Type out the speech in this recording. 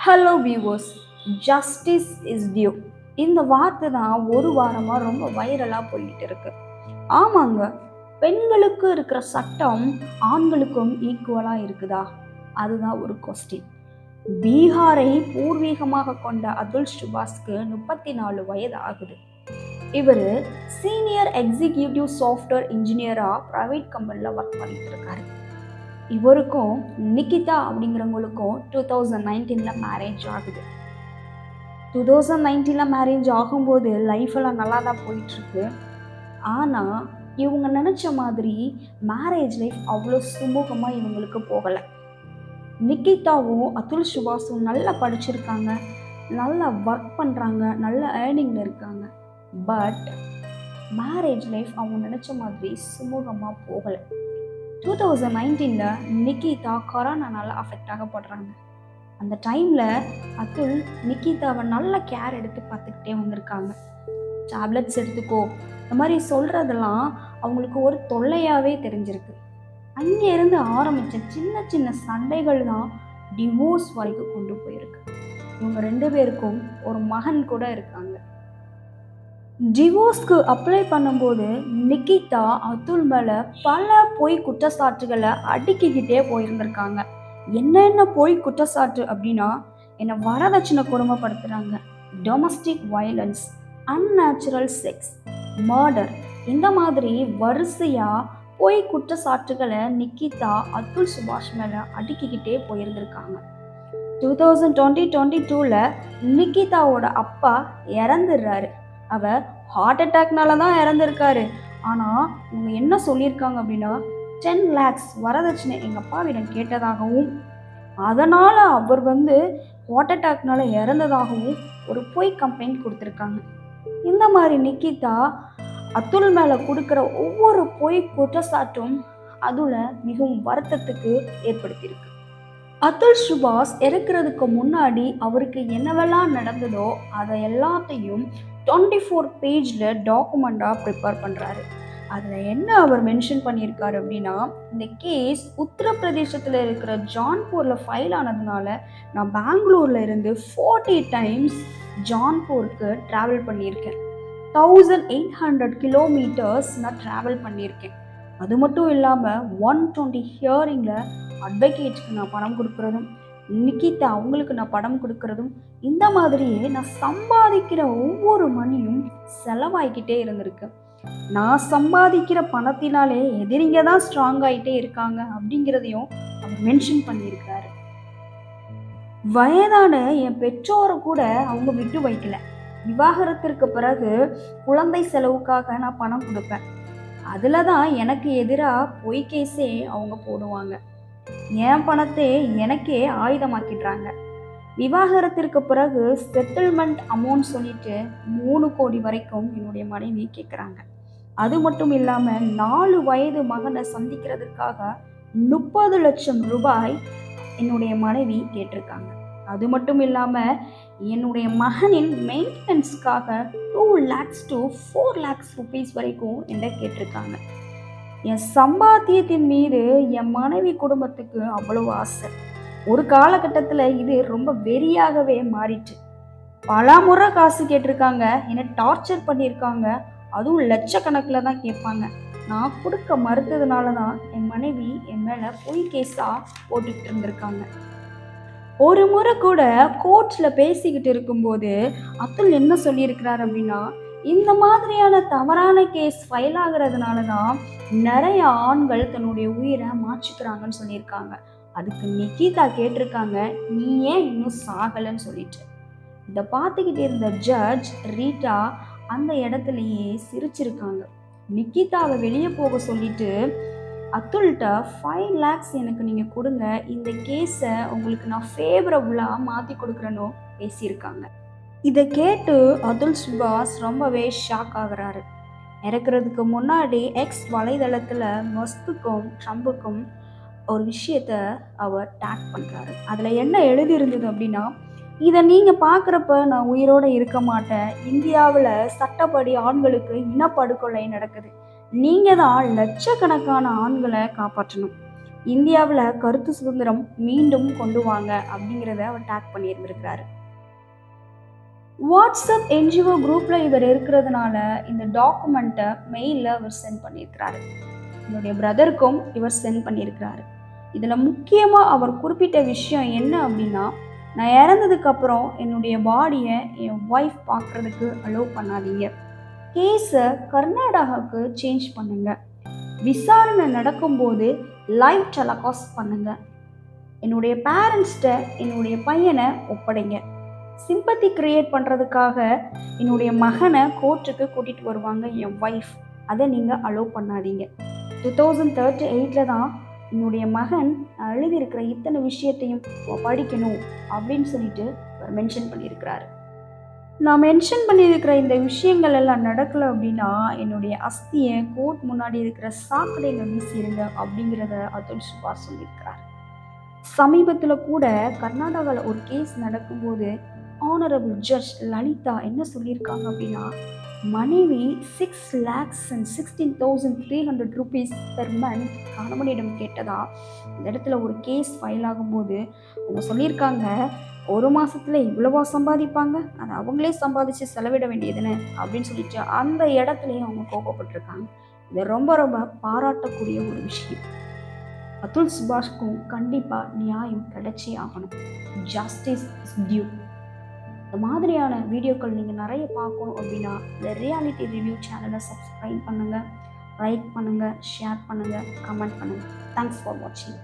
Hello viewers, justice is due. இந்த வார்த்தை தான் ஒரு வாரமாக ரொம்ப வைரலாக போய்கிட்டு இருக்கு. ஆமாங்க, பெண்களுக்கு இருக்கிற சட்டம் ஆண்களுக்கும் ஈக்குவலாக இருக்குதா? அதுதான் ஒரு கொஸ்டின். பீகாரை பூர்வீகமாக கொண்ட அதுல் சுபாஷ்க்கு 34 வயது ஆகுது. இவர் சீனியர் எக்ஸிக்யூட்டிவ் சாஃப்ட்வேர் இன்ஜினியராக ப்ரைவேட் கம்பெனியில் ஒர்க் பண்ணிட்டு இருக்காரு. இவருக்கும் நிகிதா அப்படிங்கிறவங்களுக்கும் 2019 மேரேஜ் ஆகுது. 2019 மேரேஜ் ஆகும்போது லைஃப் எல்லாம் நல்லா தான் போயிட்டுருக்கு. ஆனால் இவங்க நினச்ச மாதிரி மேரேஜ் லைஃப் அவ்வளோ சுமூகமாக இவங்களுக்கு போகலை. நிகிதாவும் அதுல் சுபாஷும் நல்லா படிச்சிருக்காங்க, நல்லா ஒர்க் பண்ணுறாங்க, நல்ல ஏர்னிங்கில் இருக்காங்க. பட் மேரேஜ் லைஃப் அவங்க நினச்ச மாதிரி சுமூகமாக போகலை. 2019 நிகிதா கொரோனானால அஃபெக்ட் ஆகப்படுறாங்க. அந்த டைமில் அதுல் நிகிதாவை நல்ல கேர் எடுத்து பார்த்துக்கிட்டே வந்திருக்காங்க. டேப்லெட்ஸ் எடுத்துக்கோ, இந்த மாதிரி சொல்கிறதெல்லாம் அவங்களுக்கு ஒரு தொல்லையாகவே தெரிஞ்சிருக்கு. அங்கேருந்து ஆரம்பித்த சின்ன சின்ன சண்டைகள் தான் டிவோர்ஸ் வரைக்கும் கொண்டு போயிருக்கு. இவங்க 2 பேருக்கும் ஒரு மகன் கூட இருக்காங்க. டிவோர்ஸ்க்கு அப்ளை பண்ணும்போது நிகிதா அதுல் மேலே பல பொய் குற்றச்சாட்டுகளை அடுக்கிக்கிட்டே போயிருந்திருக்காங்க. என்னென்ன பொய் குற்றச்சாட்டு அப்படின்னா, என்னை வரதட்சணை கொடுமைப்படுத்துகிறாங்க, domestic violence, unnatural sex, murder, இந்த மாதிரி வரிசையாக பொய் குற்றச்சாட்டுகளை நிகிதா அதுல் சுபாஷ் மேலே அடுக்கிக்கிட்டே போயிருந்திருக்காங்க. 2022 நிகிதாவோட அப்பா இறந்துடுறாரு. அவர் ஹார்ட் அட்டாக்னால தான் இறந்துருக்காரு. ஆனால் இவங்க என்ன சொல்லியிருக்காங்க அப்படின்னா, 10 lakhs வரதட்சணை எங்கள் அப்பாவிடம் கேட்டதாகவும், அதனால் அவர் ஹார்ட் அட்டாக்னால இறந்ததாகவும் ஒரு பொய் கம்ப்ளைண்ட் கொடுத்துருக்காங்க. இந்த மாதிரி நிகிதா அதுல் மேலே கொடுக்குற ஒவ்வொரு பொய் குற்றச்சாட்டும் அதில் மிகவும் வருத்தத்துக்கு ஏற்படுத்தியிருக்கு. அதுல் சுபாஷ் இறக்குறதுக்கு முன்னாடி அவருக்கு என்னவெல்லாம் நடந்ததோ அதை எல்லாத்தையும் 24 பேஜில் டாக்குமெண்ட்டாக ப்ரிப்பேர் பண்ணுறாரு. அதில் என்ன அவர் மென்ஷன் பண்ணியிருக்காரு அப்படின்னா, இந்த கேஸ் உத்தரப்பிரதேசத்தில் இருக்கிற ஜான்பூரில் ஃபைல் ஆனதுனால நான் பெங்களூரில் இருந்து 40 டைம்ஸ் ஜான்பூருக்கு ட்ராவல் பண்ணியிருக்கேன். 1800 கிலோமீட்டர்ஸ் நான் ட்ராவல் பண்ணியிருக்கேன். அது மட்டும் இல்லாமல் 120 ஹியரிங்கில் அட்வொகேட்ஸ்க்கு நான் பணம் கொடுக்குறதும், நிகிதா அவங்களுக்கு நான் பணம் கொடுக்குறதும், இந்த மாதிரியே நான் சம்பாதிக்கிற ஒவ்வொரு மணியும் செலவாகிக்கிட்டே இருந்திருக்கு. நான் சம்பாதிக்கிற பணத்தினாலே எதிரிங்க தான் ஸ்ட்ராங் ஆகிட்டே இருக்காங்க அப்படிங்கிறதையும் அவர் மென்ஷன் பண்ணியிருக்காரு. வயதான என் பெற்றோரை கூட அவங்க விட்டு வைக்கல. விவாகரத்திற்கு பிறகு குழந்தை செலவுக்காக நான் பணம் கொடுப்பேன். அதில் தான் எனக்கு எதிராக பொய் கேஸே அவங்க போடுவாங்க. என் பணத்தை எனக்கே ஆயுதமாக்கிடுறாங்க. விவாகரத்திற்கு பிறகு செட்டில்மெண்ட் அமௌண்ட் சொல்லிட்டு 3 கோடி வரைக்கும் என்னுடைய மனைவி கேட்குறாங்க. அது மட்டும் இல்லாமல் 4 வயது மகனை சந்திக்கிறதுக்காக 30 லட்சம் ரூபாய் என்னுடைய மனைவி கேட்டிருக்காங்க. அது மட்டும் இல்லாமல் என்னுடைய மகனின் மெயின்டெனன்ஸ்க்காக 2 lakhs to 4 lakhs rupees வரைக்கும் என்ன கேட்டிருக்காங்க. என் சம்பாத்தியத்தின் மீது என் மனைவி குடும்பத்துக்கு அவ்வளோ ஆசை. ஒரு காலகட்டத்தில் இது ரொம்ப வெறியாகவே மாறிட்டு பல முறை காசு கேட்டிருக்காங்க, என்னை டார்ச்சர் பண்ணியிருக்காங்க. அதுவும் லட்சக்கணக்கில் தான் கேட்பாங்க. நான் கொடுக்க மறுத்ததுனால தான் என் மனைவி என் மேலே பொய் கேஸாக போட்டுக்கிட்டு இருந்திருக்காங்க. ஒரு முறை கூட கோர்ட்ஸில் பேசிக்கிட்டு இருக்கும்போது அதுல் என்ன சொல்லியிருக்கிறார் அப்படின்னா, இந்த மாதிரியான தவறான கேஸ் ஃபைல் ஆகிறதுனால தான் நிறைய ஆண்கள் தன்னுடைய உயிரை மாற்றிக்கிறாங்கன்னு சொல்லியிருக்காங்க. அதுக்கு நிகிதா கேட்டிருக்காங்க, நீ ஏன் இன்னும் சாகலைன்னு சொல்லிட்டு. இதை பார்த்துக்கிட்டே இருந்த ஜட்ஜ் ரீட்டா அந்த இடத்துலையே சிரிச்சிருக்காங்க. நிகிதாவை வெளியே போக சொல்லிட்டு அதுல்கிட்ட 5 lakhs எனக்கு நீங்கள் கொடுங்க, இந்த கேஸை உங்களுக்கு நான் ஃபேவரபுளாக மாற்றி கொடுக்குறேன்னு பேசியிருக்காங்க. இதை கேட்டு அதுல் சுபாஷ் ரொம்பவே ஷாக் ஆகுறாரு. இறக்குறதுக்கு முன்னாடி எக்ஸ் வலைதளத்தில் மஸ்குக்கும் ட்ரம்புக்கும் ஒரு விஷயத்த அவர் டேக் பண்ணுறாரு. அதில் என்ன எழுதியிருந்தது அப்படின்னா, இதை நீங்கள் பார்க்குறப்ப நான் உயிரோடு இருக்க மாட்டேன். இந்தியாவில் சட்டப்படி ஆண்களுக்கு இனப்படுகொலை நடக்குது. நீங்கள் தான் லட்சக்கணக்கான ஆண்களை காப்பாற்றணும். இந்தியாவில் கருத்து சுதந்திரம் மீண்டும் கொண்டு வாங்க அப்படிங்கிறத அவர் டேக் பண்ணியிருந்திருக்கிறாரு. வாட்ஸ்அப் என்ஜிஓ குரூப்பில் இவர் இருக்கிறதுனால இந்த டாக்குமெண்ட்டை மெயிலில் அவர் சென்ட் பண்ணியிருக்கிறாரு. என்னுடைய பிரதருக்கும் இவர் சென்ட் பண்ணியிருக்கிறாரு. இதில் முக்கியமாக அவர் குறிப்பிட்ட விஷயம் என்ன அப்படின்னா, நான் இறந்ததுக்கப்புறம் என்னுடைய பாடியை என் ஒய்ஃப் பார்க்குறதுக்கு அலோவ் பண்ணாதீங்க. கேஸை கர்நாடகாவுக்கு சேஞ்ச் பண்ணுங்க. விசாரணை நடக்கும்போது லைவ் டெலகாஸ்ட் பண்ணுங்க. என்னுடைய பேரண்ட்ஸ்கிட்ட என்னுடைய பையனை ஒப்படைங்க. சிம்பத்தி கிரியேட் பண்ணுறதுக்காக என்னுடைய மகனை கோர்ட்டுக்கு கூட்டிகிட்டு வருவாங்க என் ஒய்ஃப். அதை நீங்கள் அலோவ் பண்ணாதீங்க. 2038 தான் என்னுடைய மகன் எழுதியிருக்கிற இத்தனை விஷயத்தையும் படிக்கணும் அப்படின்னு சொல்லிட்டு அவர் மென்ஷன் பண்ணியிருக்கிறாரு. நான் மென்ஷன் பண்ணியிருக்கிற இந்த விஷயங்கள் எல்லாம் நடக்கலை அப்படின்னா என்னுடைய அஸ்தியை கோர்ட் முன்னாடி இருக்கிற சாக்கடையில் வீசிடுங்க அப்படிங்கிறத அதுல் சுபாஷ் சொல்லியிருக்கிறார். சமீபத்தில் கூட கர்நாடகாவில் ஒரு கேஸ் நடக்கும்போது ஆனரபிள் ஜட்ஜ் லலிதா என்ன சொல்லியிருக்காங்க அப்படின்னா, மனைவி 6,16,300 rupees பெர் மந்த் கணவனிடம் கேட்டதா இந்த இடத்துல ஒரு கேஸ் ஃபைல் ஆகும்போது அவங்க சொல்லியிருக்காங்க, ஒரு மாதத்தில் இவ்வளவா சம்பாதிப்பாங்க, அதை அவங்களே சம்பாதிச்சு செலவிட வேண்டியதுன்னு அப்படின்னு சொல்லிட்டு அந்த இடத்துலையும் அவங்க கோபப்பட்டிருக்காங்க. இது ரொம்ப ரொம்ப பாராட்டக்கூடிய ஒரு விஷயம். அதுல் சுபாஷ்க்கும் கண்டிப்பாக நியாயம் கிடைச்சே ஆகணும். Justice is due. இந்த மாதிரியான வீடியோக்கள் நீங்கள் நிறைய பார்க்கணும் அப்படின்னா இந்த ரியாலிட்டி ரிவ்யூ சேனலை சப்ஸ்கிரைப் பண்ணுங்கள், லைக் பண்ணுங்கள், ஷேர் பண்ணுங்கள், கமெண்ட் பண்ணுங்கள். தேங்க்ஸ் ஃபார் வாட்சிங்.